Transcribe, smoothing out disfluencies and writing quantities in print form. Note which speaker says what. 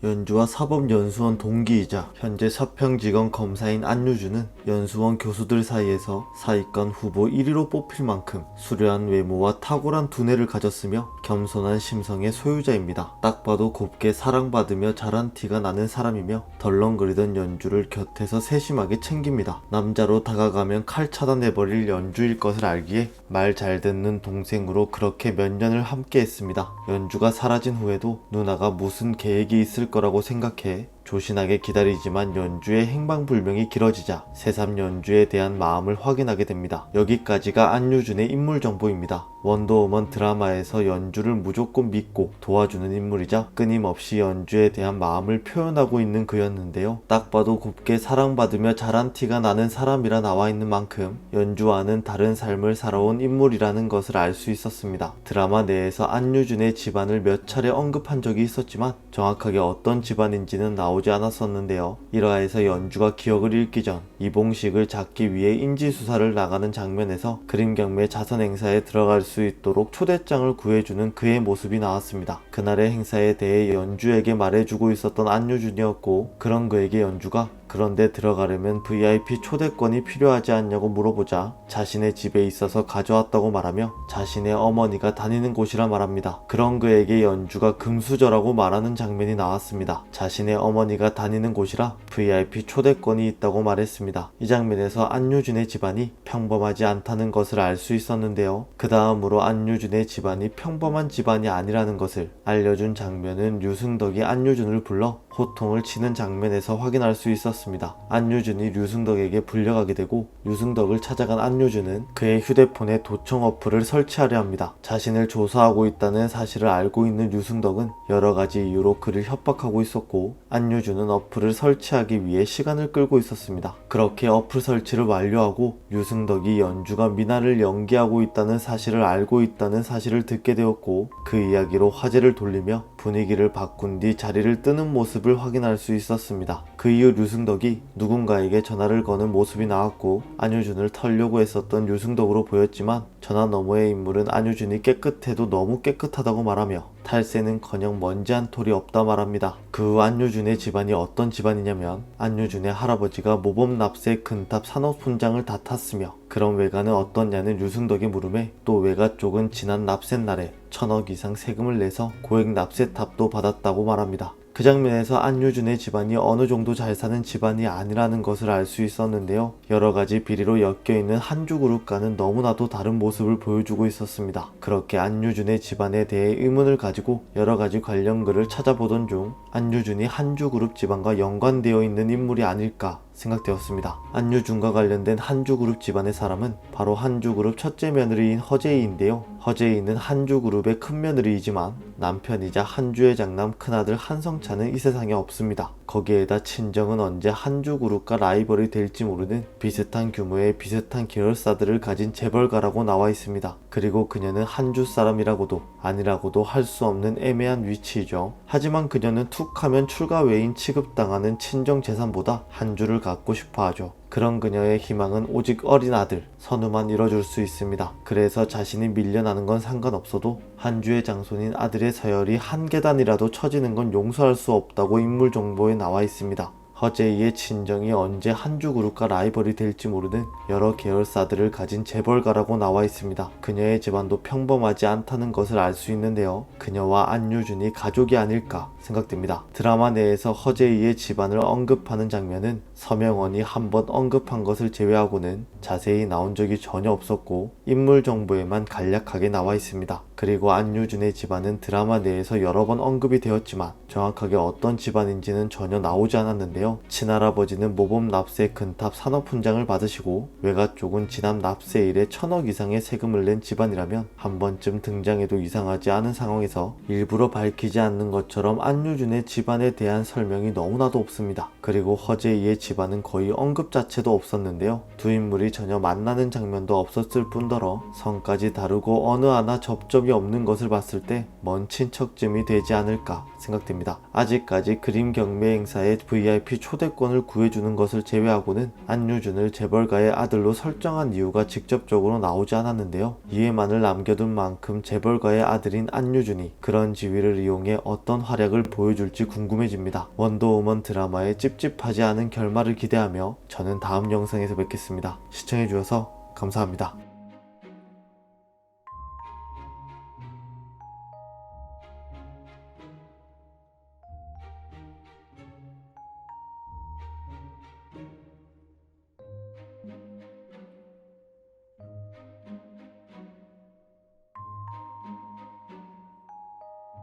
Speaker 1: 연주와 사법연수원 동기이자 현재 서평지검 검사인 안유주는 연수원 교수들 사이에서 사익관 후보 1위로 뽑힐 만큼 수려한 외모와 탁월한 두뇌를 가졌으며 겸손한 심성의 소유자입니다. 딱 봐도 곱게 사랑받으며 잘한 티가 나는 사람이며 덜렁거리던 연주를 곁에서 세심하게 챙깁니다. 남자로 다가가면 칼 차단해버릴 연주일 것을 알기에 말 잘 듣는 동생으로 그렇게 몇 년을 함께 했습니다. 연주가 사라진 후에도 누나가 무슨 계획이 있을 거라고 생각해 조신하게 기다리지만 연주의 행방불명이 길어지자 새삼 연주에 대한 마음을 확인하게 됩니다. 여기까지가 안유준의 인물 정보입니다. 원더우먼 드라마에서 연주를 무조건 믿고 도와주는 인물이자 끊임없이 연주에 대한 마음을 표현하고 있는 그였는데요. 딱 봐도 곱게 사랑받으며 잘한 티가 나는 사람이라 나와 있는 만큼 연주와는 다른 삶을 살아온 인물이라는 것을 알 수 있었습니다. 드라마 내에서 안유준의 집안을 몇 차례 언급한 적이 있었지만 정확하게 어떤 집안인지는 나오지 않았었는데요. 1화에서 연주가 기억을 잃기 전 이봉식을 잡기 위해 인지수사를 나가는 장면에서 그림경매 자선 행사에 들어갈 수 있도록 초대장을 구해주는 그의 모습이 나왔습니다. 그날의 행사에 대해 연주에게 말해주고 있었던 안유준이었고, 그런 그에게 연주가 그런데 들어가려면 VIP 초대권이 필요하지 않냐고 물어보자 자신의 집에 있어서 가져왔다고 말하며 자신의 어머니가 다니는 곳이라 말합니다. 그런 그에게 연주가 금수저라고 말하는 장면이 나왔습니다. 자신의 어머니가 다니는 곳이라 VIP 초대권이 있다고 말했습니다. 이 장면에서 안유준의 집안이 평범하지 않다는 것을 알 수 있었는데요. 그 다음으로 안유준의 집안이 평범한 집안이 아니라는 것을 알려준 장면은 류승덕이 안유준을 불러 호통을 치는 장면에서 확인할 수 있었습니다. 안유준이 류승덕에게 불려가게 되고 류승덕을 찾아간 안유준은 그의 휴대폰에 도청 어플을 설치하려 합니다. 자신을 조사하고 있다는 사실을 알고 있는 류승덕은 여러가지 이유로 그를 협박하고 있었고, 안유준은 어플을 설치하기 위해 시간을 끌고 있었습니다. 그렇게 어플 설치를 완료하고 류승덕이 연주가 미나를 연기하고 있다는 사실을 알고 있다는 사실을 듣게 되었고, 그 이야기로 화제를 돌리며 분위기를 바꾼 뒤 자리를 뜨는 모습을 확인할 수 있었습니다. 그 이후 류승덕이 누군가에게 전화를 거는 모습이 나왔고, 안유준을 털려고 했었던 류승덕으로 보였지만 전화 너머의 인물은 안유준이 깨끗해도 너무 깨끗하다고 말하며 탈세는커녕 먼지 한 톨이 없다 말합니다. 그 후 안유준의 집안이 어떤 집안이냐면 안유준의 할아버지가 모범 납세 근탑 산업훈장을 다 탔으며 그런 외가는 어떻냐는 류승덕의 물음에 또 외가 쪽은 지난 납세날에 1000억 이상 세금을 내서 고액 납세탑도 받았다고 말합니다. 그 장면에서 안유준의 집안이 어느 정도 잘 사는 집안이 아니라는 것을 알 수 있었는데요. 여러가지 비리로 엮여있는 한주그룹과는 너무나도 다른 모습을 보여주고 있었습니다. 그렇게 안유준의 집안에 대해 의문을 가지고 여러가지 관련 글을 찾아보던 중 안유준이 한주그룹 집안과 연관되어 있는 인물이 아닐까 생각되었습니다. 안유준과 관련된 한주그룹 집안의 사람은 바로 한주그룹 첫째 며느리인 허재희인데요. 허재희는 한주그룹의 큰며느리이지만 남편이자 한주의 장남 큰아들 한성찬은 이 세상에 없습니다. 거기에다 친정은 언제 한주그룹과 라이벌이 될지 모르는 비슷한 규모의 비슷한 계열사들을 가진 재벌가라고 나와 있습니다. 그리고 그녀는 한주 사람이라고도 아니라고도 할 수 없는 애매한 위치이죠. 하지만 그녀는 툭하면 출가 외인 취급당하는 친정 재산보다 한주를 갖고 싶어 하죠. 그런 그녀의 희망은 오직 어린 아들 선우만 이뤄줄 수 있습니다. 그래서 자신이 밀려나는 건 상관없어도 한주의 장손인 아들의 서열이 한 계단이라도 처지는 건 용서할 수 없다고 인물 정보에 나와 있습니다. 허재희의 친정이 언제 한주그룹과 라이벌이 될지 모르는 여러 계열사들을 가진 재벌가라고 나와 있습니다. 그녀의 집안도 평범하지 않다는 것을 알 수 있는데요. 그녀와 안유준이 가족이 아닐까 생각됩니다. 드라마 내에서 허재희의 집안을 언급하는 장면은 서명원이 한번 언급한 것을 제외하고는 자세히 나온 적이 전혀 없었고 인물 정보에만 간략하게 나와 있습니다. 그리고 안유준의 집안은 드라마 내에서 여러 번 언급이 되었지만 정확하게 어떤 집안인지는 전혀 나오지 않았는데요. 친할아버지는 모범 납세 근탑 산업훈장을 받으시고 외가 쪽은 지난 납세 일에 1000억 이상의 세금을 낸 집안이라면 한 번쯤 등장해도 이상하지 않은 상황에서 일부러 밝히지 않는 것처럼 안유준의 집안에 대한 설명이 너무나도 없습니다. 그리고 허재희의 집안은 거의 언급 자체도 없었는데요. 두 인물이 전혀 만나는 장면도 없었을 뿐더러 성까지 다르고 어느 하나 접점이 없는 것을 봤을 때 먼 친척쯤이 되지 않을까 생각됩니다. 아직까지 그림 경매 행사에 VIP 초대권을 구해주는 것을 제외하고는 안유준을 재벌가의 아들로 설정한 이유가 직접적으로 나오지 않았는데요. 이해만을 남겨둔 만큼 재벌가의 아들인 안유준이 그런 지위를 이용해 어떤 활약을 보여줄지 궁금해집니다. 원더우먼 드라마의 찝찝하지 않은 결말을 기대하며 저는 다음 영상에서 뵙겠습니다. 시청해주셔서 감사합니다.